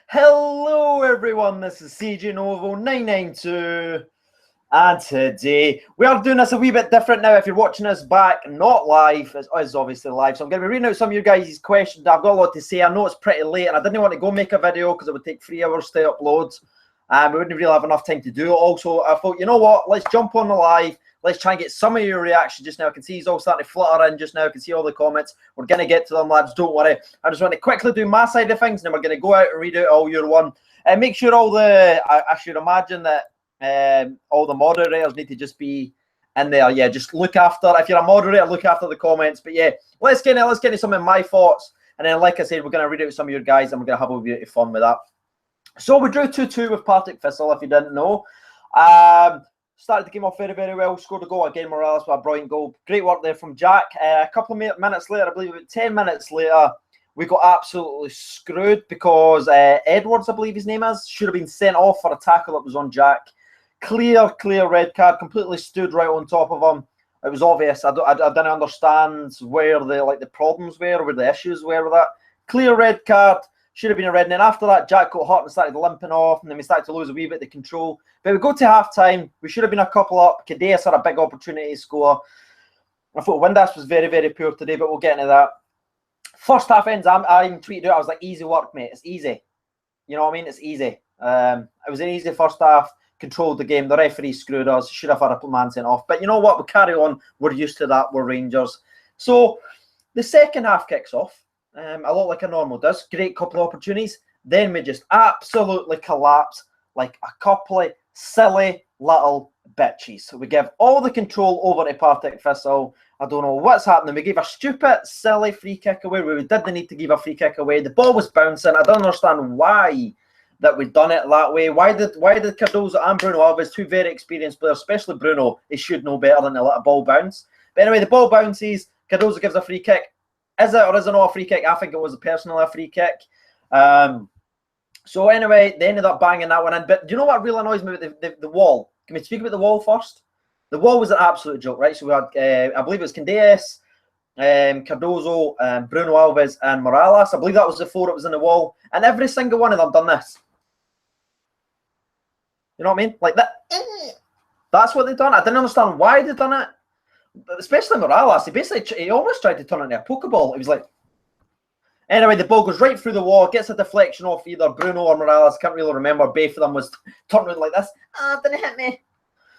Hello everyone, this is CJ Novo 992 and today we are doing this a wee bit different now. If you're watching us back, not live, it's obviously live, so I'm going to be reading out some of you guys' questions. I've got a lot to say. I know it's pretty late and I didn't want to go make a video because it would take 3 hours to upload and we wouldn't really have enough time to do it. Also, I thought, you know what, let's jump on the live. Let's try and get some of your reaction just now. I can see he's all starting to flutter in just now. I can see all the comments. We're going to get to them, lads. Don't worry. I just want to quickly do my side of things, and then we're going to go out and read out all your one. And make sure all the... I should imagine that all the moderators need to just be in there. Yeah, just look after... If you're a moderator, look after the comments. But yeah, let's get into some of my thoughts. And then, like I said, we're going to read out some of your guys, and we're going to have a bit of fun with that. So we drew 2-2 with Partick Thistle, if you didn't know. Started the game off very, very well. Scored a goal again, Morales, with a brilliant goal. Great work there from Jack. A couple of minutes later, I believe about 10 minutes later, we got absolutely screwed because Edwards, I believe his name is, should have been sent off for a tackle that was on Jack. Clear red card. Completely stood right on top of him. It was obvious. I didn't understand where the problems were, where the issues were with that. Clear red card. Should have been a red. And then after that, Jack got hurt and started limping off. And then we started to lose a wee bit of control. But we go to half-time. We should have been a couple up. Cadeas had a big opportunity to score. I thought Windass was very, very poor today, but we'll get into that. First half ends, I even tweeted out, I was like, easy work, mate. It's easy. You know what I mean? It's easy. It was an easy first half. Controlled the game. The referee screwed us. Should have had a man sent off. But you know what? We carry on. We're used to that. We're Rangers. So the second half kicks off. A lot like a normal does. Great couple of opportunities. Then we just absolutely collapse like a couple of silly little bitches. So we give all the control over to Partick Thistle. I don't know what's happening. We gave a stupid, silly free kick away where we didn't need to give a free kick away. The ball was bouncing. I don't understand why that we'd done it that way. Why did Cardozo and Bruno Alves, two very experienced players, especially Bruno, he should know better than to let a ball bounce. But anyway, the ball bounces. Cardozo gives a free kick. Is it or is it not a free kick? I think it was personally a free kick. So anyway, they ended up banging that one in. But do you know what really annoys me with the wall? Can we speak about the wall first? The wall was an absolute joke, right? So we had, I believe it was Candeas, Cardozo, Bruno Alves, and Morales. I believe that was the four that was in the wall. And every single one of them done this. You know what I mean? Like that. That's what they done. I didn't understand why they done it. Especially Morales, he almost tried to turn it into a Pokeball. It was like, anyway, the ball goes right through the wall, gets a deflection off either Bruno or Morales. Can't really remember. Both of them was turning like this. Didn't hit me.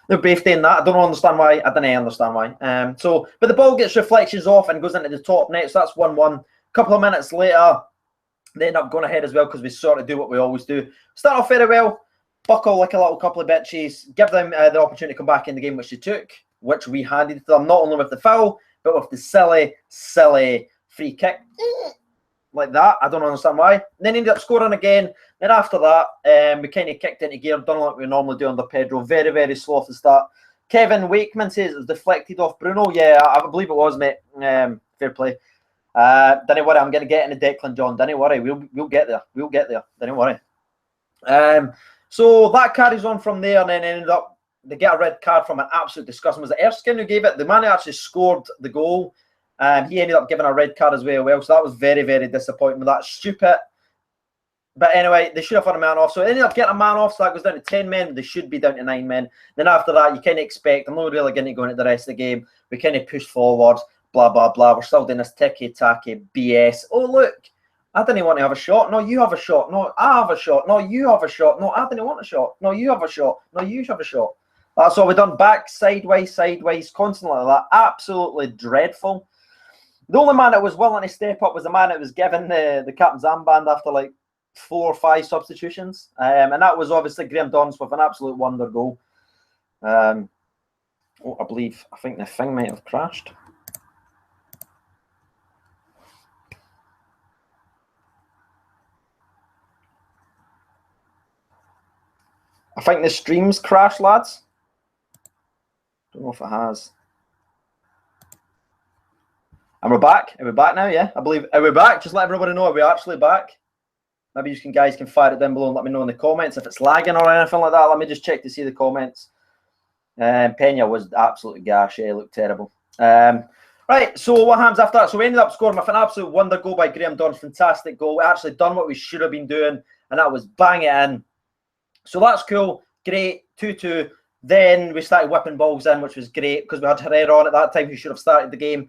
They're both doing that. I don't understand why. I didn't understand why. But the ball gets reflections off and goes into the top net. So that's 1-1. A couple of minutes later, they end up going ahead as well because we sort of do what we always do. Start off very well. Buckle like a little couple of bitches. Give them the opportunity to come back in the game, which they took, which we handed to them, not only with the foul, but with the silly, silly free kick. Like that. I don't understand why. And then ended up scoring again. Then after that, we kind of kicked into gear, done like we normally do under Pedro. Very, very slow off the start. Kevin Wakeman says it was deflected off Bruno. Yeah, I believe it was, mate. Fair play. Don't worry, I'm going to get into Declan John. Don't worry, we'll get there. We'll get there. Don't worry. So that carries on from there, and then ended up they get a red card from an absolute disgusting. Was it Erskine who gave it? The man who actually scored the goal. He ended up giving a red card as well. So that was very, very disappointing with that. Stupid. But anyway, they should have had a man off. So they ended up getting a man off. So that goes down to 10 men. They should be down to 9 men. Then after that, you kind of expect, I'm not really going to go into the rest of the game. We kind of push forward, blah, blah, blah. We're still doing this ticky-tacky BS. Oh, look. I didn't want to have a shot. No, you have a shot. No, I have a shot. No, you have a shot. No, I didn't want a shot. No, you have a shot. No, you have a shot. That's all we've done. Back, sideways, constantly like that. Absolutely dreadful. The only man that was willing to step up was the man that was given the captain's armband after like 4 or 5 substitutions. And that was obviously Graham Dons with an absolute wonder goal. I think the thing might have crashed. I think the stream's crashed, lads. Don't know if it has. And we're back. Are we back now? Yeah, I believe. Are we back? Just let everybody know. Are we actually back? Maybe you guys can fire it down below and let me know in the comments if it's lagging or anything like that. Let me just check to see the comments. Pena was absolutely gash. Yeah, looked terrible. Right, so what happens after that? So we ended up scoring with an absolute wonder goal by Graham Dunn. Fantastic goal. We actually done what we should have been doing. and that was bang it in. So that's cool, great, 2-2. Then we started whipping balls in, which was great because we had Herrera on at that time who should have started the game.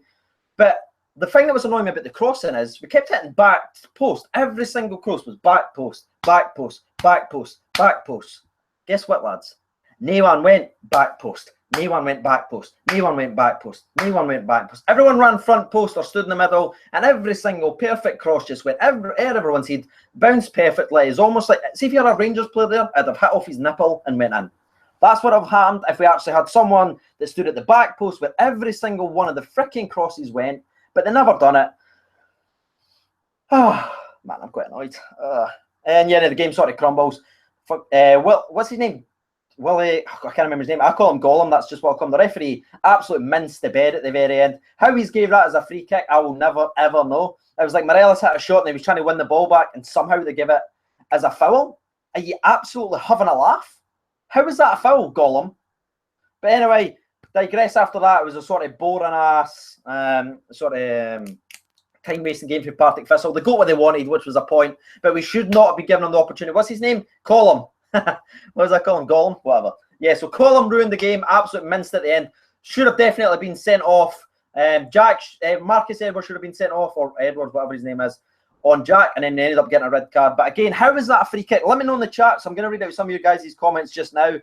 But the thing that was annoying me about the crossing is we kept hitting back post. Every single cross was back post, back post, back post, back post. Guess what, lads? No one went back post. No one went back post. No one went back post. No one went back post. Everyone ran front post or stood in the middle, and every single perfect cross just went everyone's head, bounced perfectly. It's almost like, see if you had a Rangers player there, I'd have hit off his nipple and went in. That's what would have happened if we actually had someone that stood at the back post where every single one of the freaking crosses went, but they never done it. Oh, man, I'm quite annoyed. And yeah, the game sort of crumbles. Well, what's his name? Willie, I can't remember his name. I call him Gollum. That's just what I call him. The referee absolutely minced the bed at the very end. How he's gave that as a free kick, I will never, ever know. It was like Morelos hit a shot and he was trying to win the ball back and somehow they give it as a foul. Are you absolutely having a laugh? How is that a foul, Gollum? But anyway, digress after that. It was a sort of boring-ass, time-wasting game for Partick Thistle. They got what they wanted, which was a point, but we should not be giving them the opportunity. What's his name? Gollum. What does I call him? Gollum? Whatever. Yeah, so Gollum ruined the game, absolutely minced at the end. Should have definitely been sent off. Marcus Edwards should have been sent off, or Edwards, whatever his name is, on Jack, and then they ended up getting a red card. But again, how is that a free kick? Let me know in the chat. So I'm going to read out some of you guys' comments just now.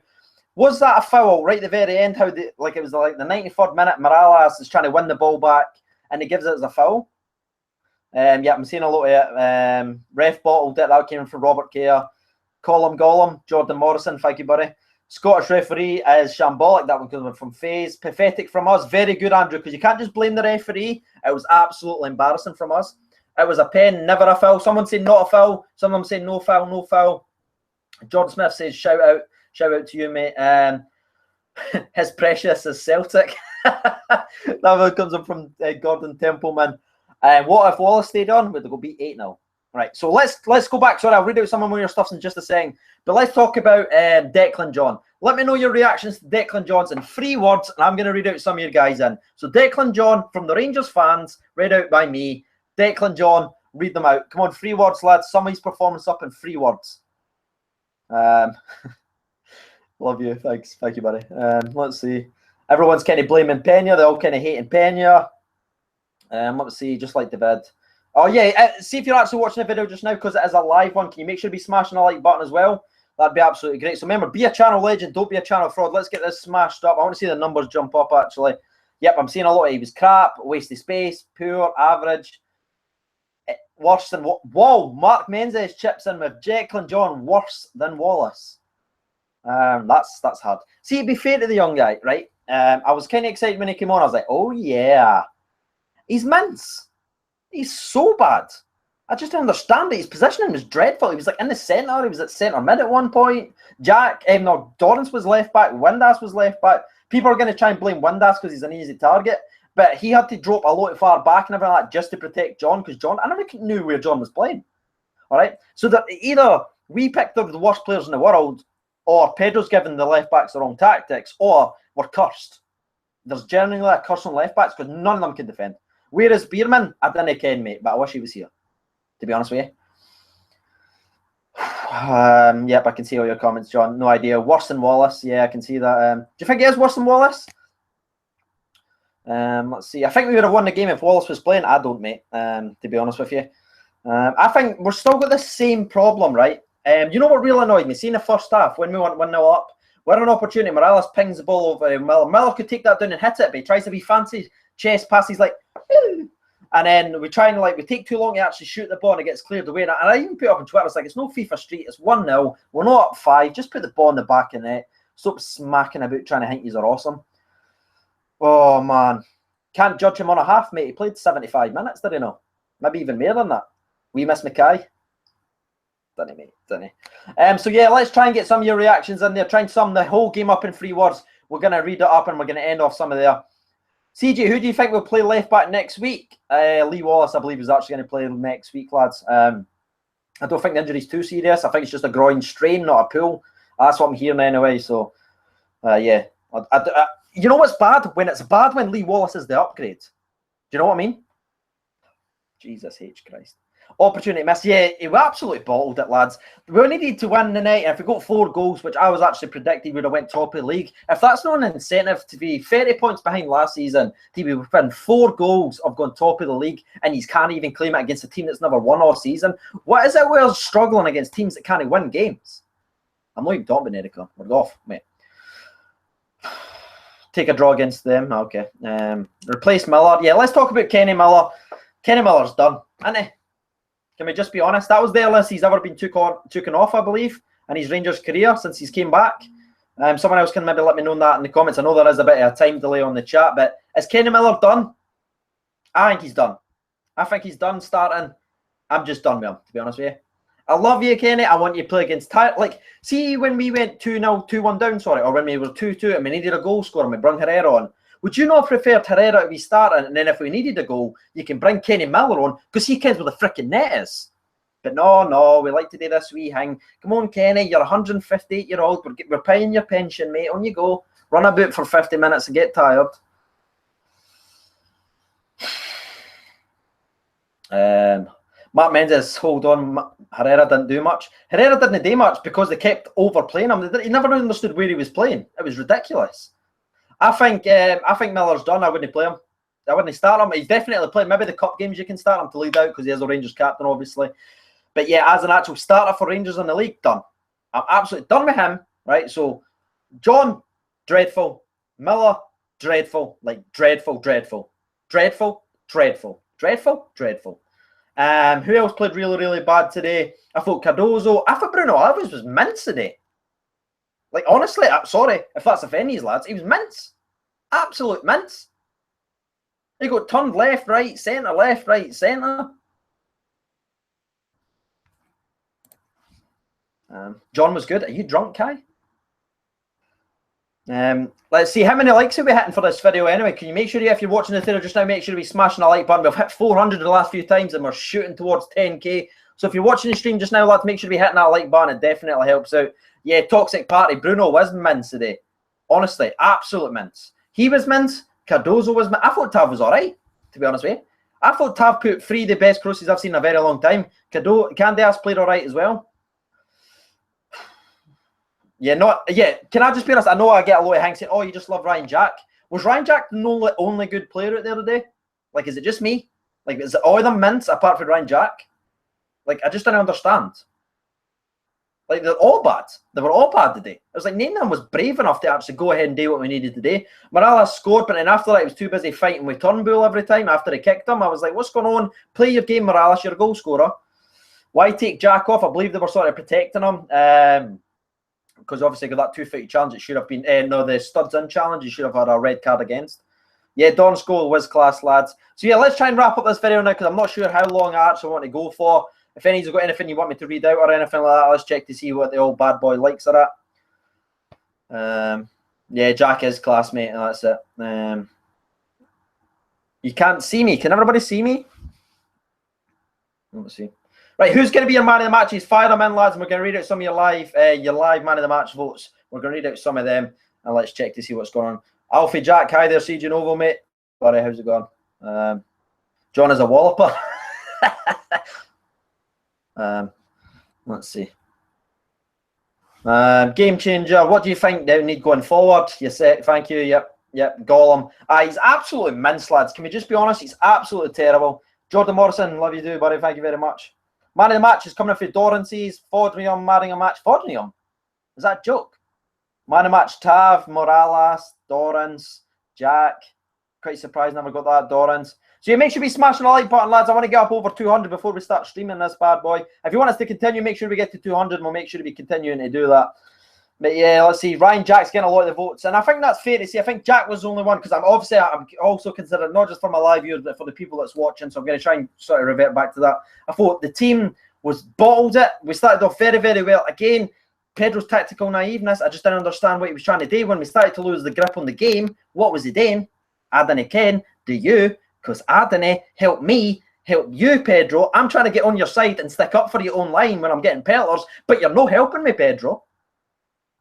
Was that a foul right at the very end? How it was like the 93rd minute, Morales is trying to win the ball back, and he gives it as a foul. Yeah, I'm seeing a lot of it. Ref bottled it. That came from Robert Kerr. Gollum, Jordan Morrison, thank you, buddy. Scottish referee is shambolic. That one comes from FaZe. Pathetic from us. Very good, Andrew, because you can't just blame the referee. It was absolutely embarrassing from us. It was a pen, never a foul. Someone saying not a foul. Someone saying no foul, no foul. Jordan Smith says shout out to you, mate. His precious is Celtic. That one comes up from Gordon Templeman. What if Wallace stayed on? Would they go beat 8-0? Right, so let's go back. Sorry, I'll read out some of your stuff in just a second. But let's talk about Declan John. Let me know your reactions to Declan John's in 3 words, and I'm going to read out some of your guys in. So Declan John from the Rangers fans, read out by me. Declan John, read them out. Come on, 3 words, lads. Sum his performance up in 3 words. Love you. Thanks. Thank you, buddy. Let's see. Everyone's kind of blaming Pena. They're all kind of hating Pena. Let's see. Just like the vid. Oh, yeah. See if you're actually watching the video just now, because it is a live one. Can you make sure to be smashing the like button as well? That'd be absolutely great. So remember, be a channel legend. Don't be a channel fraud. Let's get this smashed up. I want to see the numbers jump up, actually. Yep, I'm seeing a lot of he was crap, wasted space, poor, average. Worse than what? Whoa, Mark Menzies chips in with Declan John, worse than Wallace. That's hard. See, to be fair to the young guy, right? I was kind of excited when he came on. I was like, oh yeah, he's mince. He's so bad. I just don't understand it. His positioning was dreadful. He was like in the centre. He was at centre mid at one point. Dorrance was left back. Windass was left back. People are going to try and blame Windass because he's an easy target. But he had to drop a lot far back and everything like that just to protect John, because John, I never knew where John was playing. All right? So that either we picked up the worst players in the world, or Pedro's given the left-backs the wrong tactics, or we're cursed. There's generally a curse on left-backs because none of them can defend. Whereas Bierman, I didn't ken, mate, but I wish he was here, to be honest with you. Yep, I can see all your comments, John. No idea. Worse than Wallace. Yeah, I can see that. Do you think he is worse than Wallace? Let's see. I think we would have won the game if Wallace was playing. I don't, mate, to be honest with you. I think we're still got the same problem, right? You know what really annoyed me? See in the first half, when we went 1-0 up, we're an opportunity. Morales pings the ball over Miller. Miller could take that down and hit it, but he tries to be fancy chest passes like, and then we try and we take too long to actually shoot the ball and it gets cleared away. And I even put up on Twitter, it's like, it's no FIFA Street, it's 1-0. We're not up 5. Just put the ball in the back of the net. Stop smacking about trying to think you're awesome. Oh, man. Can't judge him on a half, mate. He played 75 minutes, did he know? Maybe even more than that. We miss Mackay. Didn't he, mate? Didn't he? So, yeah, let's try and get some of your reactions in there. Try and sum the whole game up in 3 words. We're going to read it up and we're going to end off some of there. CJ, who do you think will play left back next week? Lee Wallace, I believe, is actually going to play next week, lads. I don't think the injury's too serious. I think it's just a groin strain, not a pull. That's what I'm hearing anyway. So, yeah. You know what's bad? When it's bad when Lee Wallace is the upgrade. Do you know what I mean? Jesus H. Christ. Opportunity missed. Yeah, he absolutely bottled it, lads. We needed to win the night, and if we got 4 goals, which I was actually predicting would have went top of the league, if that's not an incentive to be 30 points behind last season, to be within 4 goals of going top of the league, and he can't even claim it against a team that's never won all season, what is it we're struggling against teams that can't win games? I'm not even talking about Erica. We're off, mate. Take a draw against them. Okay. Replace Miller. Yeah, let's talk about Kenny Miller. Kenny Miller's done, isn't he? Can we just be honest? That was the earliest he's ever been taken off, I believe, in his Rangers career since he's came back. Someone else can maybe let me know that in the comments. I know there is a bit of a time delay on the chat, but is Kenny Miller done? I think he's done. I think he's done starting. I'm just done with him, to be honest with you. I love you, Kenny. I want you to play against like, see when we went 2-0, 2-1 down, sorry, or when we were 2-2 and we needed a goal scorer and we brought Herrera on. Would you not prefer Herrera to be starting, and then if we needed a goal, you can bring Kenny Miller on because he cares where the freaking net is? But no, we like to do this wee hang. Come on, Kenny, you're 158-year-old. We're paying your pension, mate. On you go. Run about for 50 minutes and get tired. Mark Mendes, hold on. Herrera didn't do much. Herrera didn't do much because they kept overplaying him. He never understood where he was playing. It was ridiculous. I think Miller's done. I wouldn't play him. I wouldn't start him. He's definitely playing. Maybe the cup games you can start him to lead out because he is a Rangers captain, obviously. But yeah, as an actual starter for Rangers in the league, done. I'm absolutely done with him. Right. So John, dreadful. Miller, dreadful. Like dreadful. Who else played really, really bad today? I thought Cardozo. I thought Bruno Alves was mince today. Like, honestly, I'm sorry if that's offending these lads. He was mince. Absolute mince. He got turned left, right, centre, left, right, centre. John was good. Are you drunk, Kai? Let's see how many likes are we hitting for this video anyway. Can you make sure if you're watching the video just now, make sure we smashing a like button. We've hit 400 the last few times and we're shooting towards 10k. So if you're watching the stream just now, lads, make sure we hitting that like button. It definitely helps out. Yeah, toxic party. Bruno was mince today. Honestly, absolute mince. He was mince. Cardozo was mince. I thought Tav was all right, to be honest with you. I thought Tav put 3 of the best crosses I've seen in a very long time. Candias played all right as well. Yeah, can I just be honest? I know I get a lot of hangs saying, oh, you just love Ryan Jack. Was Ryan Jack the only good player out there today? Like, is it just me? Like, is it all of them mince apart from Ryan Jack? Like, I just didn't understand. Like, they're all bad. They were all bad today. It was like, none of them was brave enough to actually go ahead and do what we needed today. Morales scored, but then after that, he was too busy fighting with Turnbull every time after he kicked him. I was like, what's going on? Play your game, Morales. You're a goal scorer. Why take Jack off? I believe they were sort of protecting him. Because obviously got that 2-footed challenge. It should have been, the studs in challenge. You should have had a red card against. Yeah, Don's goal was class, lads. So yeah, let's try and wrap up this video now because I'm not sure how long I actually want to go for. If anybody's got anything you want me to read out or anything like that, let's check to see what the old bad boy likes are at. Yeah, Jack is classmate, and that's it. You can't see me. Can everybody see me? Let's see. Right, who's going to be your man of the matches? Fire them in, lads, and we're going to read out some of your live man of the match votes. We're going to read out some of them, and let's check to see what's going on. Alfie Jack, hi there, CJ Novo, mate. Sorry, how's it going? John is a walloper. Let's see. Game changer. What do you think they need going forward? You said, thank you. Yep. Gollum. He's absolutely mince, lads. Can we just be honest? He's absolutely terrible. Jordan Morrison, love you, do, buddy. Thank you very much. Man of the match is coming up for Dorancy's. Fordrium, man of the match. Fordrium? Is that a joke? Man of the match, Tav, Morales, Dorans, Jack. Quite surprised never got that, Dorans. So you make sure we smashing the like button, lads. I want to get up over 200 before we start streaming this bad boy. If you want us to continue, make sure we get to 200 and we'll make sure we continuing to do that. But yeah, let's see. Ryan Jack's getting a lot of the votes. And I think that's fair to say. I think Jack was the only one because I'm also considered not just for my live viewers, but for the people that's watching. So I'm going to try and sort of revert back to that. I thought the team was bottled it. We started off very, very well. Again, Pedro's tactical naiveness. I just didn't understand what he was trying to do. When we started to lose the grip on the game, what was he doing? I didn't ken. Do you? Because I didn't help me. Help you, Pedro. I'm trying to get on your side and stick up for your own line when I'm getting pelters, but you're not helping me, Pedro.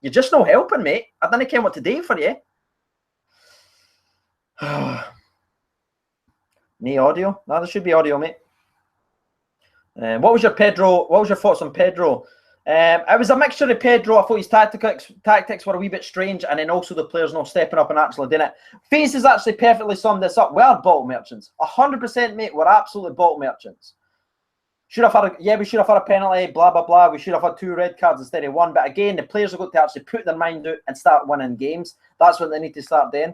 You're just not helping, mate. I don't care what to do for you. No audio? No, there should be audio, mate. What was your thoughts on Pedro? It was a mixture of Pedro. I thought his tactics were a wee bit strange, and then also the players not stepping up and actually doing it. FaZe has actually perfectly summed this up. We are bottle merchants. 100%, mate. We're absolutely bottle merchants. We should have had a penalty, blah, blah, blah. We should have had 2 red cards instead of 1. But again, the players have got to actually put their mind out and start winning games. That's what they need to start doing.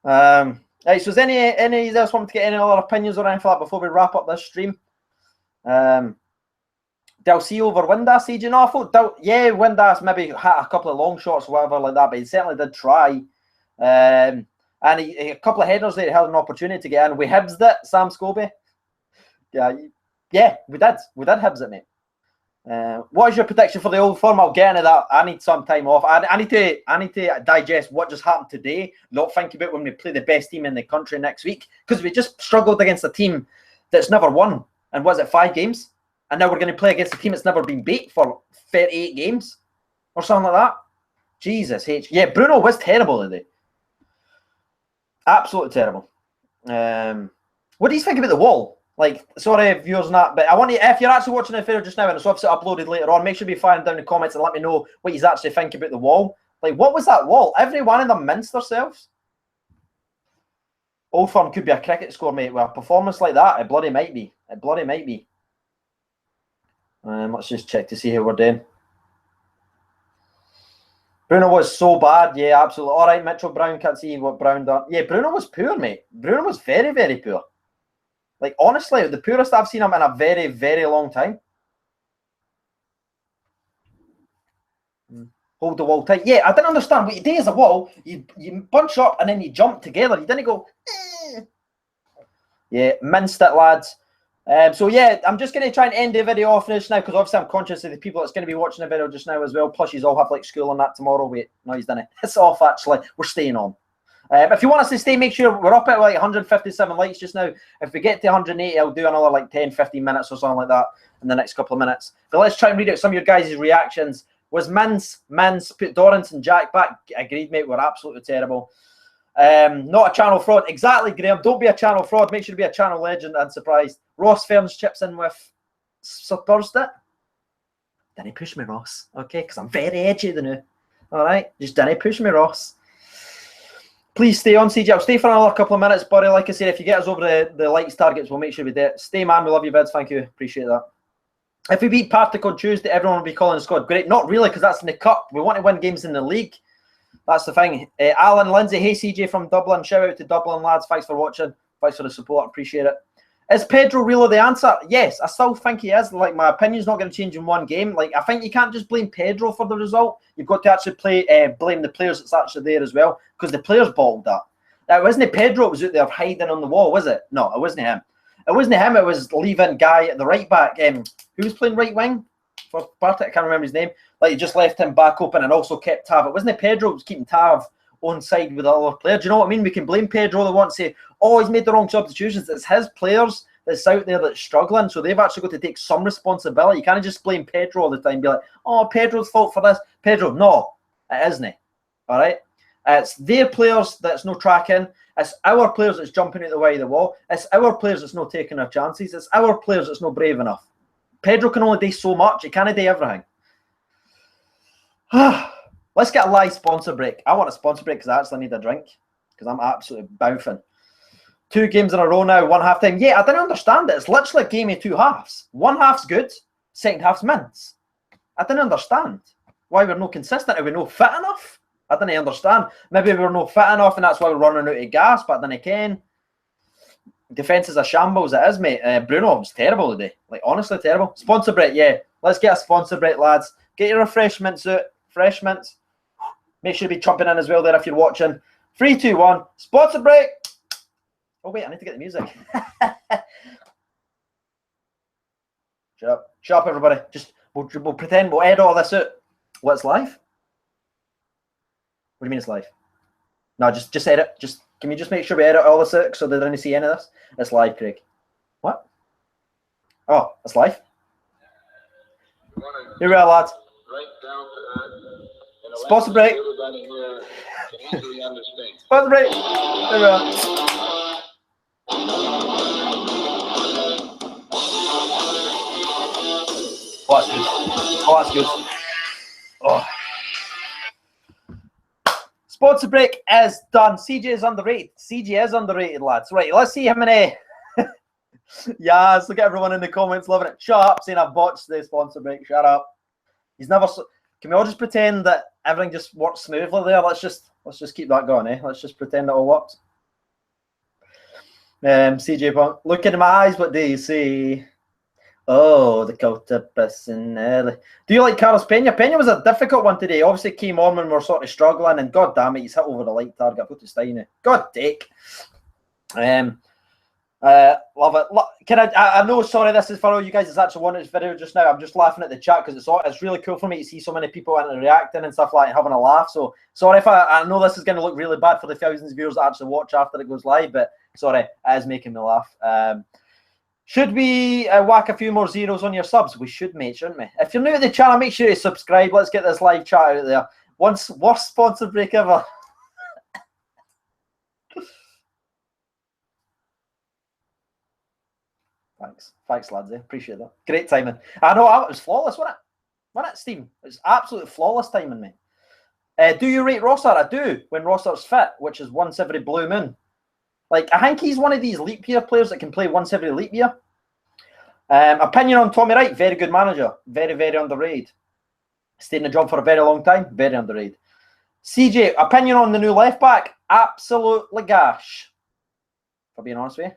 Right, so is any else want to get any other opinions or anything like that before we wrap up this stream? Delcy over Windass, CJ? No, I thought, Windass maybe had a couple of long shots or whatever like that, but he certainly did try. And a couple of headers there, he had an opportunity to get in. We Hibsed it, Sam Scobie. Yeah, we did. We did Hibs it, mate. What is your prediction for the Old Firm? I'll get into that. I need some time off. I need to digest what just happened today, not think about when we play the best team in the country next week, because we just struggled against a team that's never won. And was it 5 games? And now we're going to play against a team that's never been beat for 38 games or something like that. Jesus H. Yeah, Bruno was terrible today. Absolutely terrible. What do you think about the wall? Like, sorry, viewers and that, but I want you, if you're actually watching the video just now and it's obviously uploaded later on, make sure you find down in the comments and let me know what you actually think about the wall. Like, what was that wall? Every one of them minced themselves. Old Firm could be a cricket score, mate. With a performance like that, it bloody might be. It bloody might be. Let's just check to see how we're doing. Bruno was so bad. Yeah, absolutely. All right, Mitchell Brown, can't see what Brown done. Yeah, Bruno was poor, mate. Bruno was very, very poor. Like, honestly, the poorest I've seen him in a very, very long time. Hold the wall tight. Yeah, I didn't understand. What you do as a wall, you bunch up and then you jump together. You didn't go, Yeah, minced it, lads. So, yeah, I'm just going to try and end the video off this now because obviously I'm conscious of the people that's going to be watching the video just now as well. Plus, you all have, like, school and that tomorrow. Wait, no, he's done it. It's off, actually. We're staying on. If you want us to stay, make sure we're up at like 157 likes just now. If we get to 180, I'll do another like 10, 15 minutes or something like that in the next couple of minutes. But let's try and read out some of your guys' reactions. Was Mins put Dorrance and Jack back? Agreed, mate. We're absolutely terrible. Not a channel fraud. Exactly, Graham. Don't be a channel fraud. Make sure to be a channel legend and surprised. Ross Ferns chips in with Substitutions. Didn't push me, Ross. Okay, because I'm very edgy the new. All right, just didn't push me, Ross. Please stay on, CJ. I'll stay for another couple of minutes, buddy. Like I said, if you get us over the likes targets, we'll make sure we do it. Stay, man. We love you, bids. Thank you. Appreciate that. If we beat Partick on Tuesday, everyone will be calling the squad. Great. Not really, because that's in the cup. We want to win games in the league. That's the thing. Alan Lindsay. Hey, CJ from Dublin. Shout out to Dublin, lads. Thanks for watching. Thanks for the support. Appreciate it. Is Pedro really the answer? Yes, I still think he is. Like, my opinion's not going to change in one game. Like, I think you can't just blame Pedro for the result. You've got to actually blame the players that's actually there as well, because the players bottled that. It wasn't Pedro that was out there hiding on the wall, was it? No, it wasn't him. It wasn't him. It was leaving guy at the right back. Who was playing right wing for Partick? I can't remember his name. Like, he just left him back open and also kept Tav. It wasn't Pedro who was keeping Tav on side with the other player. Do you know what I mean? We can blame Pedro. They want to say, oh, he's made the wrong substitutions. It's his players that's out there that's struggling, so they've actually got to take some responsibility. You can't just blame Pedro all the time and be like, oh, Pedro's fault for this. Pedro, no, it isn't. All right? It's their players that's no tracking. It's our players that's jumping out the way of the wall. It's our players that's not taking their chances. It's our players that's not brave enough. Pedro can only do so much. He can't do everything. Let's get a live sponsor break. I want a sponsor break because I actually need a drink because I'm absolutely bouncing. 2 games in a row now, 1 half time. Yeah, I didn't understand it. It's literally a game of 2 halves. 1 half's good, second half's mince. I didn't understand why we're not consistent. Are we not fit enough? I didn't understand. Maybe we're not fit enough and that's why we're running out of gas, but then again, defence is a shambles. It is, mate. Bruno was terrible today. Like, honestly, terrible. Sponsor break, yeah. Let's get a sponsor break, lads. Get your refreshments out. Refreshments. Make sure to be jumping in as well there if you're watching. 3, 2, 1. Sponsor break. Oh, wait, I need to get the music. Shut up. Shut up, everybody. Just, we'll pretend we'll edit all this out. What's live? What do you mean it's live? No, just edit. Can we just make sure we edit all this out so they don't see any of this? It's live, Craig. What? Oh, it's live? Here we are, lads. Sponsor break. Sponsor break. Here we are. Oh, that's good. Oh, that's good. Oh. Sponsor break is done. CJ is underrated. CJ is underrated, lads. Right, let's see how many. Yes, look at everyone in the comments loving it. Shut up, saying I've botched the sponsor break. Shut up. He's never. Can we all just pretend that everything just works smoothly there? Let's just keep that going, eh? Let's just pretend it all works. CJ Punk, look into my eyes. What do you see? Oh, the Cota Personelli. Do you like Carlos Pena? Pena was a difficult one today. Obviously came on when we were sort of struggling, and god damn it, he's hit over the light target. Put to Steiner. God dick. Love it. I know, sorry, this is for all you guys that's actually watching this video just now. I'm just laughing at the chat because it's really cool for me to see so many people reacting and stuff like that, having a laugh. So sorry if I know this is going to look really bad for the thousands of viewers that actually watch after it goes live, but sorry, it is making me laugh. Should we whack a few more zeros on your subs? We should, mate, shouldn't we? If you're new to the channel, make sure you subscribe. Let's get this live chat out there. Worst sponsor break ever. Thanks, lads. Appreciate that. Great timing. I know it was flawless, wasn't it, Steve? It was absolutely flawless timing, mate. Do you rate Rossard? I do when Rossard's fit, which is once every blue moon. Like, I think he's one of these leap year players that can play once every leap year. Opinion on Tommy Wright? Very good manager. Very, very underrated. Stayed in the job for a very long time. Very underrated. CJ, opinion on the new left back? Absolutely gash. For being honest with you.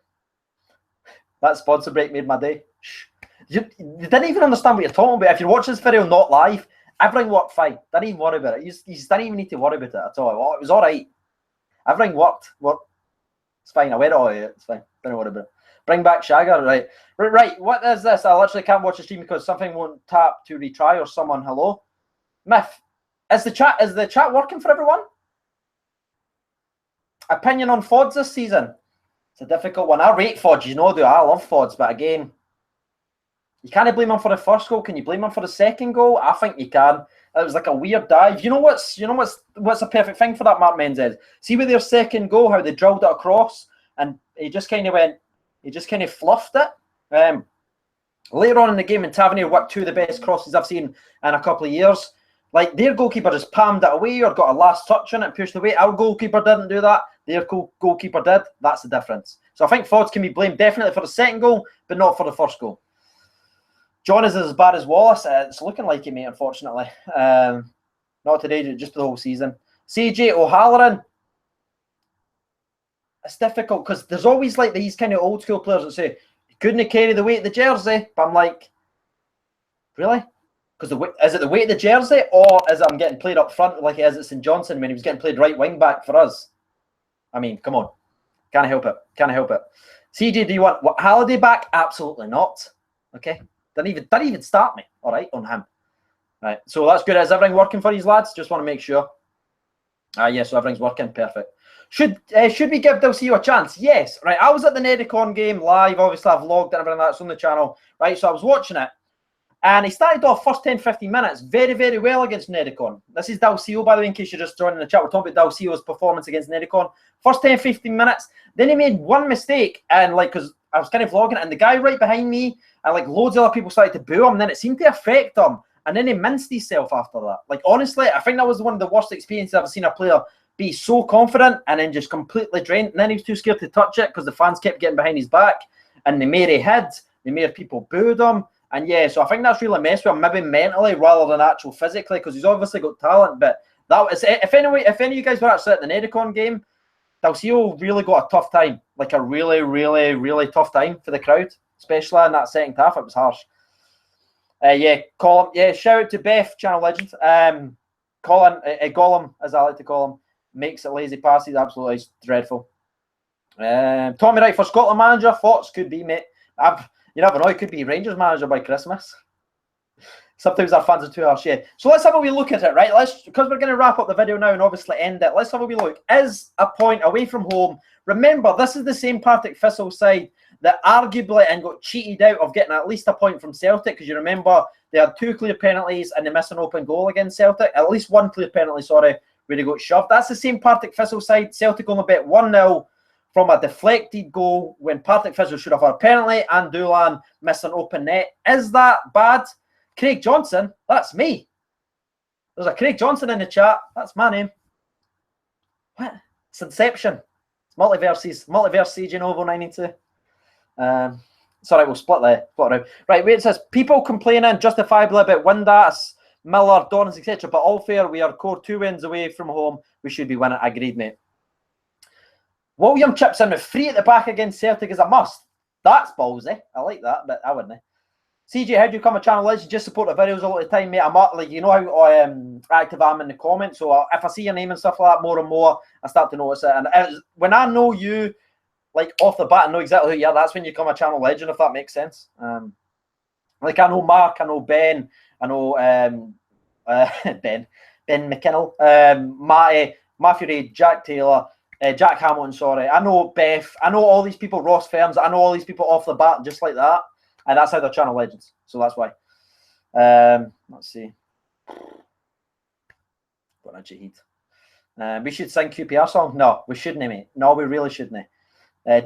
That sponsor break made my day. You didn't even understand what you're talking about. If you're watching this video not live, everything worked fine. Didn't even worry about it. You didn't even need to worry about it at all. It was all right. Everything worked. It's fine. I went all right. It's fine. Don't worry about it. Bring back Shagger. Right. What is this? I literally can't watch the stream because something won't tap to retry or someone. Hello? Myth. Is the chat working for everyone? Opinion on Fods this season? It's a difficult one. I rate Fods, you know, I love Fods, but again, you can't blame him for the first goal. Can you blame him for the second goal? I think you can. It was like a weird dive. You know what's a perfect thing for that, Mark Menzies? See with their second goal, how they drilled it across, and he just kind of fluffed it. Later on in the game, in Tavernier worked two of the best crosses I've seen in a couple of years. Like, their goalkeeper just palmed it away or got a last touch on it, pushed away. Our goalkeeper didn't do that. Their goalkeeper did. That's the difference. So I think Fods can be blamed definitely for the second goal, but not for the first goal. John is as bad as Wallace. It's looking like it, mate, unfortunately. Not today, just the whole season. CJ O'Halloran. It's difficult because there's always like these kind of old school players that say, you couldn't carry the weight of the jersey. But I'm like, really? Because is it the weight of the jersey, or is it I'm getting played up front like it is at St Johnstone when he was getting played right wing back for us? I mean, come on. Can't help it. CJ, do you want Halliday back? Absolutely not. Okay. Didn't even start me. All right, on him. Right. So that's good. Is everything working for these lads? Just want to make sure. Yeah, so everything's working. Perfect. Should we give Dalcio a chance? Yes. Right. I was at the Nedicon game live. Obviously, I've vlogged and everything that's on the channel. Right. So I was watching it. And he started off first 10-15 minutes very, very well against Nedicon. This is Dalcio, by the way, in case you're just joining the chat. We're talking about Dalcio's performance against Nedicon. First 10-15 minutes. Then he made one mistake. And, like, because I was kind of vlogging it, and the guy right behind me, and, like, loads of other people started to boo him. And then it seemed to affect him. And then he minced himself after that. Like, honestly, I think that was one of the worst experiences I've ever seen a player be so confident and then just completely drained. And then he was too scared to touch it because the fans kept getting behind his back. And the more he hid, the more people booed him. And yeah, so I think that's really messed with him, maybe mentally rather than actual physically, because he's obviously got talent. But that was, if any of you guys were actually at the Nedicon game, Dalcio really got a tough time, like a really, really, really tough time for the crowd, especially in that second half. It was harsh. Yeah, Colin. Yeah, shout out to Beth, channel legend. Colin, Gollum, as I like to call him, makes it lazy passes. Absolutely dreadful. Tommy Wright for Scotland manager. Thoughts? Could be, mate. You never know, it could be Rangers manager by Christmas. Sometimes our fans are too harsh, yeah. So let's have a wee look at it, right? Because we're going to wrap up the video now and obviously end it. Let's have a wee look. Is a point away from home. Remember, this is the same Partick Thistle side that arguably and got cheated out of getting at least a point from Celtic, because you remember they had 2 clear penalties and they missed an open goal against Celtic. At least 1 clear penalty, sorry, where they got shoved. That's the same Partick Thistle side. Celtic only bet 1-0. From a deflected goal when Partick Thistle should have had a penalty and Doolan missed an open net. Is that bad? Craig Johnson, that's me. There's a Craig Johnson in the chat. That's my name. What? It's Inception. It's multiverses. Multiverse CJ Novo 992. Sorry, we'll split around. Right, wait, it says, people complaining justifiably about Windass, Miller, Dorrans, etc. But all fair, we are core 2 wins away from home. We should be winning. Agreed, mate. William chips in with 3 at the back against Celtic is a must. That's ballsy. I like that, but I wouldn't. CJ, how do you become a channel legend? Just support the videos all the time, mate. I'm up, like, you know how active I am in the comments. So if I see your name and stuff like that more and more, I start to notice it. And when I know you, like off the bat, I know exactly who you are. That's when you become a channel legend, if that makes sense. Like I know Mark, I know Ben, I know Ben McKinnell, Matthew Reid, Jack Taylor, Jack Hamilton. Sorry, I know Beth. I know all these people. Ross Ferns. I know all these people off the bat, just like that. And that's how they're channel legends. So that's why. Let's see. What a Jahid. We should sing QPR song. No, we shouldn't, mate. No, we really shouldn't.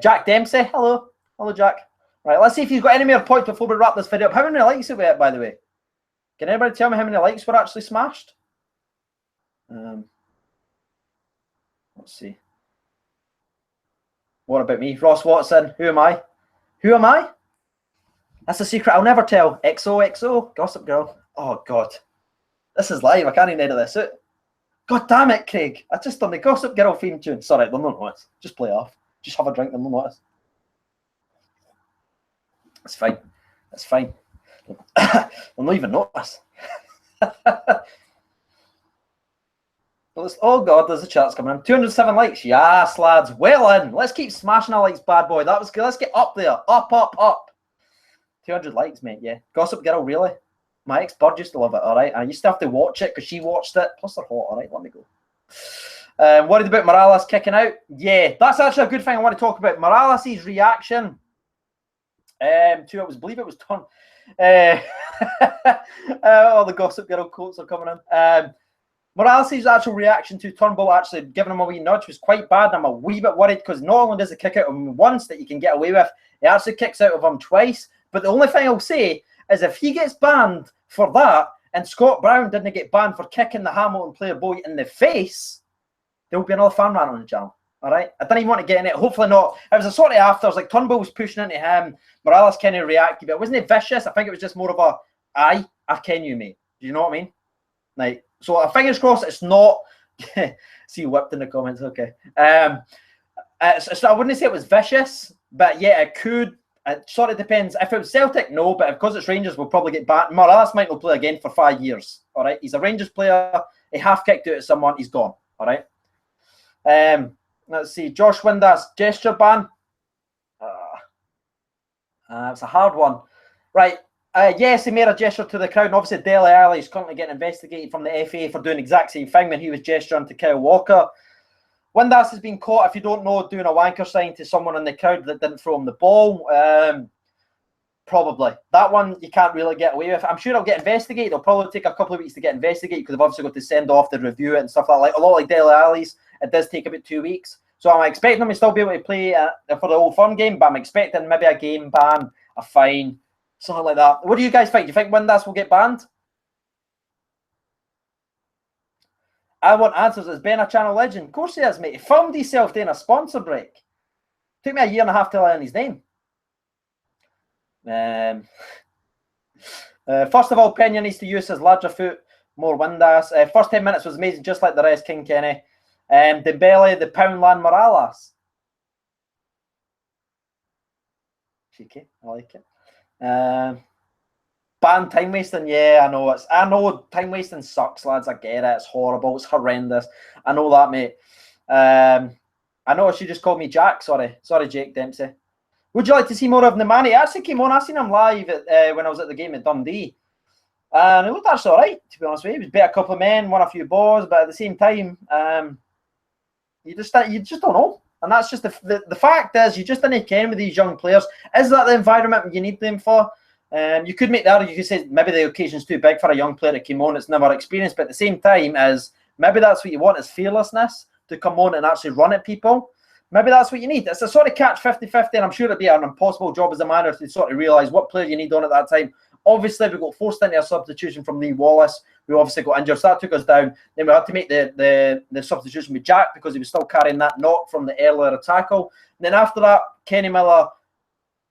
Jack Dempsey. Hello. Hello, Jack. Right, let's see if you've got any more points before we wrap this video up. How many likes have we had, by the way? Can anybody tell me how many likes were actually smashed? Let's see. What about me? Ross Watson. Who am I? Who am I? That's a secret I'll never tell. XOXO. Gossip Girl. Oh, God. This is live. I can't even edit this out. God damn it, Craig. I just done the Gossip Girl theme tune. Sorry, they'll not notice. Just play off. Just have a drink, they'll not notice. It's fine. It's fine. They'll not even notice. Oh, God, there's the charts coming in. 207 likes. Yes, lads. Well in. Let's keep smashing our likes, bad boy. That was good. Let's get up there. Up, up, up. 200 likes, mate, yeah. Gossip Girl, really? My ex-bird used to love it, all right? And I used to have to watch it because she watched it. Plus, they're hot, all right? Let me go. Worried about Morales kicking out? Yeah, that's actually a good thing I want to talk about. Morales' reaction to, I believe it was Turn. All the Gossip Girl quotes are coming in. Morales' actual reaction to Turnbull actually giving him a wee nudge was quite bad. I'm a wee bit worried because not only does he kick out of him once that you can get away with, he actually kicks out of him twice. But the only thing I'll say is if he gets banned for that and Scott Brown didn't get banned for kicking the Hamilton player boy in the face, there will be another fan rant on the channel. All right? I didn't even want to get in it. Hopefully not. It was a sort of after. It was like Turnbull was pushing into him. Morales kind of reacted. But it wasn't vicious. I think it was just more of a, I ken you, mate. Do you know what I mean? Like, so fingers crossed it's not. See you whipped in the comments. Okay. I wouldn't say it was vicious, but yeah, it could. It sort of depends. If it was Celtic, no, but because it's Rangers, we'll probably get banned. Morales might not play again for 5 years. All right, he's a Rangers player. He half kicked out at someone. He's gone. All right. Let's see. Josh Windass gesture ban. It's a hard one. Right. Yes, he made a gesture to the crowd. And obviously, Dele Alli is currently getting investigated from the FA for doing the exact same thing when he was gesturing to Kyle Walker. Windass has been caught, if you don't know, doing a wanker sign to someone in the crowd that didn't throw him the ball. Probably. That one you can't really get away with. I'm sure it'll get investigated. It'll probably take a couple of weeks to get investigated because they've obviously got to send off to review it and stuff like that. A lot like Dele Alli's, it does take about 2 weeks. So I'm expecting them to still be able to play for the Old Firm game, but I'm expecting maybe a game ban, a fine, something like that. What do you guys think? Do you think Windass will get banned? I want answers. Is Ben a channel legend? Of course he is, mate. He filmed himself doing a sponsor break. Took me a year and a half to learn his name. First of all, Pena needs to use his larger foot, more Windass. First 10 minutes was amazing, just like the rest, King Kenny. Dembele, the Poundland Morales. Cheeky, I like it. Ban time wasting, yeah, I know time wasting sucks, lads. I get it. It's horrible. It's horrendous. I know that, mate. I know she just called me Jack. Sorry, Jake Dempsey. Would you like to see more of Nemani? He actually came on. I seen him live when I was at the game at Dundee, and it looked actually all right. To be honest with you, he was beat a couple of men, won a few balls, but at the same time, you just don't know. And that's just the fact is, you just didn't care with these young players. Is that the environment you need them for? You could make the argument, you could say maybe the occasion's too big for a young player that came on that's never experienced, but at the same time, as maybe that's what you want, is fearlessness to come on and actually run at people. Maybe that's what you need. It's a sort of catch 50-50, and I'm sure it'd be an impossible job as a manager to sort of realise what player you need on at that time. Obviously, we got forced into a substitution from Lee Wallace, who obviously got injured, so that took us down. Then we had to make the substitution with Jack because he was still carrying that knock from the earlier tackle. And then after that, Kenny Miller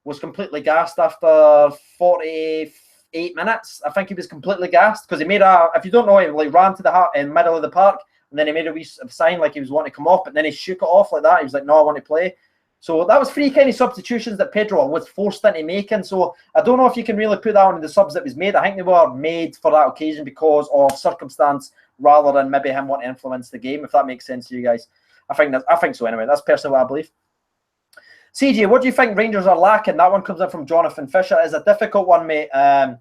was completely gassed after 48 minutes. I think he was completely gassed because he made if you don't know, he like ran to the in middle of the park, and then he made a wee sign like he was wanting to come off, but then he shook it off like that. He was like, no, I want to play. So that was 3 kind of substitutions that Pedro was forced into making. So I don't know if you can really put that on the subs that was made. I think they were made for that occasion because of circumstance rather than maybe him wanting to influence the game, if that makes sense to you guys. I think so anyway. That's personally what I believe. CJ, what do you think Rangers are lacking? That one comes in from Jonathan Fisher. It's a difficult one, mate. And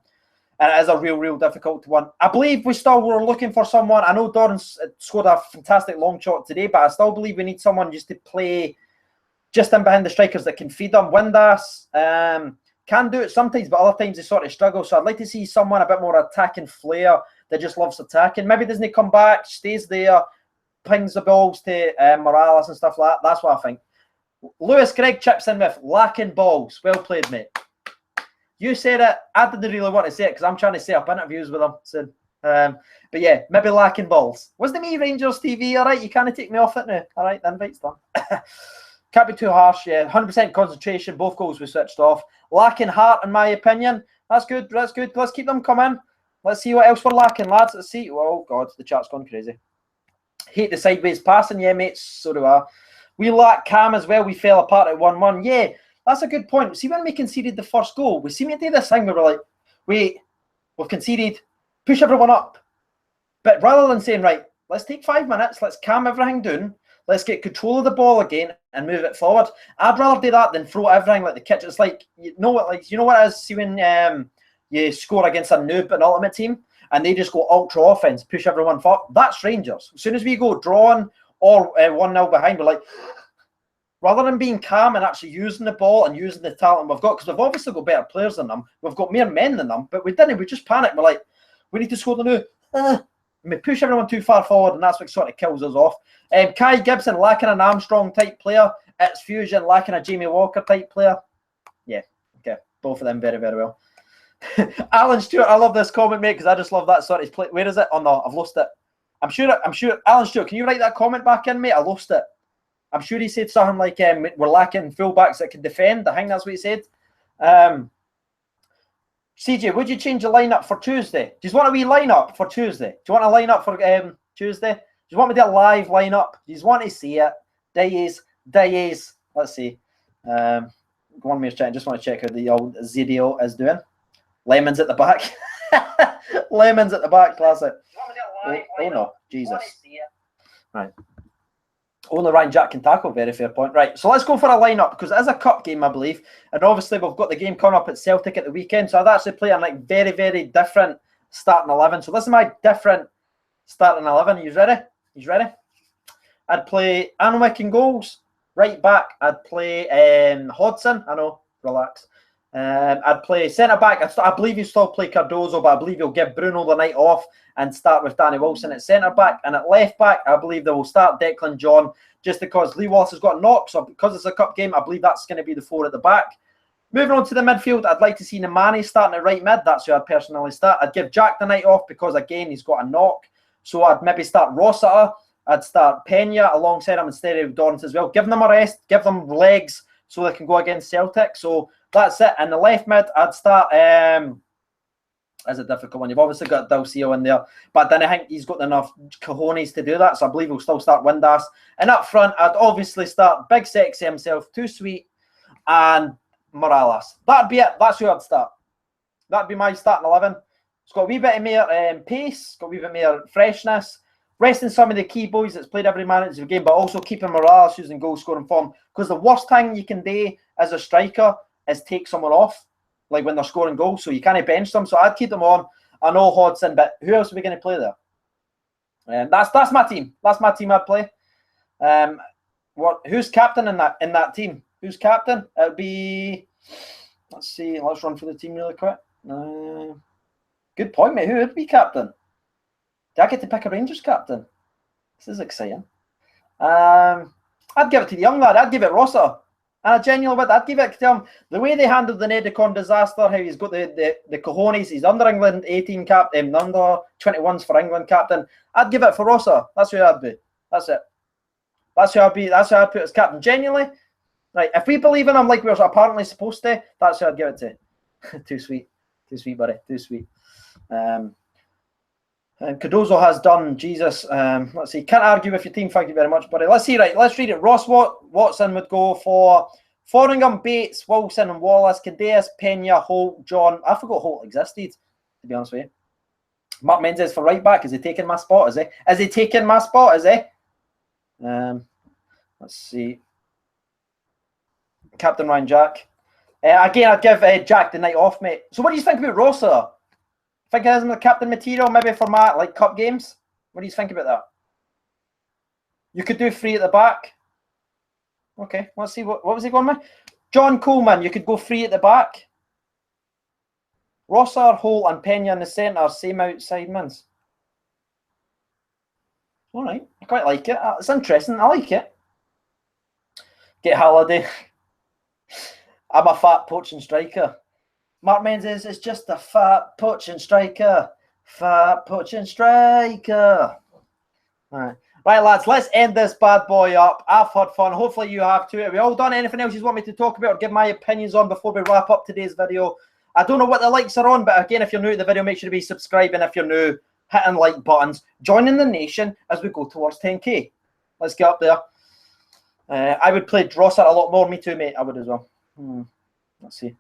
it is a real difficult one. I believe we still were looking for someone. I know Doran scored a fantastic long shot today, but I still believe we need someone just to play just in behind the strikers that can feed them. Windass can do it sometimes, but other times they sort of struggle. So I'd like to see someone a bit more attacking flair that just loves attacking. Maybe doesn't come back, stays there, pings the balls to Morales and stuff like that. That's what I think. Lewis Gregg chips in with lacking balls. Well played, mate. You said it. I didn't really want to say it because I'm trying to set up interviews with him soon. But yeah, maybe lacking balls. Wasn't it me, Rangers TV? All right, you can't take me off it now. All right, the invite's done. Can't be too harsh, yeah. 100% concentration. Both goals were switched off. Lacking heart, in my opinion. That's good. That's good. Let's keep them coming. Let's see what else we're lacking, lads. Let's see. Oh, God, the chat's gone crazy. Hate the sideways passing. Yeah, mates, so do I. We lack calm as well. We fell apart at 1-1. Yeah, that's a good point. See, when we conceded the first goal, we seem to do this thing where we're like, wait, we've conceded, push everyone up. But rather than saying, right, let's take 5 minutes, let's calm everything down, let's get control of the ball again and move it forward. I'd rather do that than throw everything like the kitchen. It's like, you know what it is? See when you score against a noob, an ultimate team, and they just go ultra offense, push everyone forward. That's Rangers. As soon as we go drawing or 1-0 behind, we're like, rather than being calm and actually using the ball and using the talent we've got, because we've obviously got better players than them, we've got more men than them, but we didn't. We just panicked. We're like, we need to score the new. We push everyone too far forward, and that's what sort of kills us off. Kai Gibson lacking an Armstrong type player. It's Fusion lacking a Jamie Walker type player. Yeah, okay, both of them very well. Alan Stewart, I love this comment, mate, because I just love that sort of play. Where is it? Oh no, I've lost it. I'm sure. Alan Stewart, can you write that comment back in, mate? I lost it. I'm sure he said something like, "We're lacking fullbacks that can defend." I think that's what he said. CJ, would you change the lineup for Tuesday? Do you want a wee lineup for Tuesday? Do you want a lineup for Tuesday? Do you want me to do a live lineup? Do you want to see it? Days. Let's see. One more check. Just want to check how the old Zidio is doing. Lemons at the back. Lemons at the back. Classic. Oh no, Jesus. Right. Only Ryan Jack can tackle. Very fair point. Right, so let's go for a lineup because it is a cup game, I believe, and obviously we've got the game coming up at Celtic at the weekend. So I'd actually play a very different starting 11. So this is my different starting 11. Are you ready? You ready? I'd play Anwick in goals. Right back, I'd play Hodgson. I know, relax. I'd play centre back. I believe he'll still play Cardozo, but I believe he'll give Bruno the night off and start with Danny Wilson at centre back. And at left back, I believe they will start Declan John just because Lee Wallace has got a knock. So because it's a cup game, I believe that's going to be the 4 at the back. Moving on to the midfield, I'd like to see Nemani starting at right mid. That's who I'd personally start. I'd give Jack the night off because, again, he's got a knock. So I'd maybe start Rossiter. I'd start Pena alongside him instead of Dorrance as well. Give them a rest, give them legs so they can go against Celtic. So that's it. And the left mid, I'd start. That's a difficult one. You've obviously got Dalcio in there, but then I think he's got enough cojones to do that. So I believe he'll still start Windass. And up front, I'd obviously start Big Sexy himself, Too Sweet, and Morales. That'd be it. That's who I'd start. That'd be my starting 11. It's got a wee bit of more pace, got a wee bit more freshness. Resting some of the key boys that's played every minute of the game, but also keeping Morales using goal scoring form. Because the worst thing you can do as a striker is take someone off, like when they're scoring goals. So you can't bench them. So I'd keep them on. I know Hodgson, but who else are we going to play there? That's my team. That's my team I'd play. Who's captain in that team? Who's captain? It'll be. Let's see. Let's run for the team really quick. Good point, mate. Who would be captain? Do I get to pick a Rangers captain? This is exciting. I'd give it to the young lad. I'd give it Rossiter. And I genuinely would. I'd give it to him. The way they handled the Nedicon disaster, how he's got the cojones, he's under England 18 captain, under 21s for England captain. I'd give it for Rosser. That's who I'd be. That's it. That's who I'd be. That's who I'd put as captain. Genuinely, right? If we believe in him like we're apparently supposed to, that's who I'd give it to. Too sweet, buddy. Too sweet. And Cardozo has done. Jesus. Let's see. Can't argue with your team. Thank you very much, buddy. Let's see. Right. Let's read it. Ross Watson would go for Foringham, Bates, Wilson, and Wallace. Cadeas, Pena, Holt, John. I forgot Holt existed, to be honest with you. Mark Menzies for right back. Is he taking my spot? Is he? Is he taking my spot? Is he? Let's see. Captain Ryan Jack. Again, I'd give Jack the night off, mate. So what do you think about Rosser? Think of him the captain material, maybe for my like cup games? What do you think about that? You could do 3 at the back. Okay, let's see. What was he going with? John Coleman, you could go 3 at the back. Rosser, Holt, and Pena in the centre, same outside mins. All right, I quite like it. It's interesting. I like it. Get Halliday. I'm a fat poaching striker. Mark Menzies is just a fat poaching striker. Fat poaching striker. All right. Right, lads, let's end this bad boy up. I've had fun. Hopefully you have too. Have we all done anything else you want me to talk about or give my opinions on before we wrap up today's video? I don't know what the likes are on, but again, if you're new to the video, make sure to be subscribing. If you're new, hitting like buttons. Joining the nation as we go towards 10K. Let's get up there. I would play Drossard a lot more. Me too, mate. I would as well. Let's see.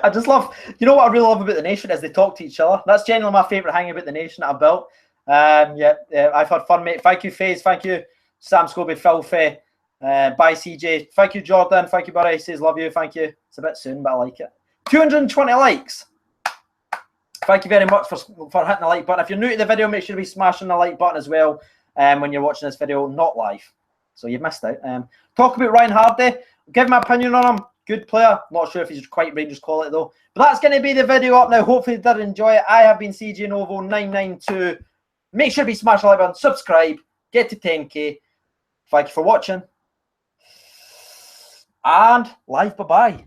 I just love, you know what I really love about the nation is they talk to each other. That's generally my favourite thing about the nation that I've built. Yeah, I've had fun, mate. Thank you, FaZe. Thank you, Sam Scobie, Filthy. Bye, CJ. Thank you, Jordan. Thank you, buddy. He says, love you. Thank you. It's a bit soon, but I like it. 220 likes. Thank you very much for hitting the like button. If you're new to the video, make sure to be smashing the like button as well when you're watching this video, not live. So you've missed out. Talk about Ryan Hardy. Give my opinion on him. Good player. Not sure if he's quite Rangers quality, though. But that's going to be the video up now. Hopefully you did enjoy it. I have been CJ Novo 992. Make sure to be smashing the like button. Subscribe. Get to 10K. Thank you for watching. And live bye-bye.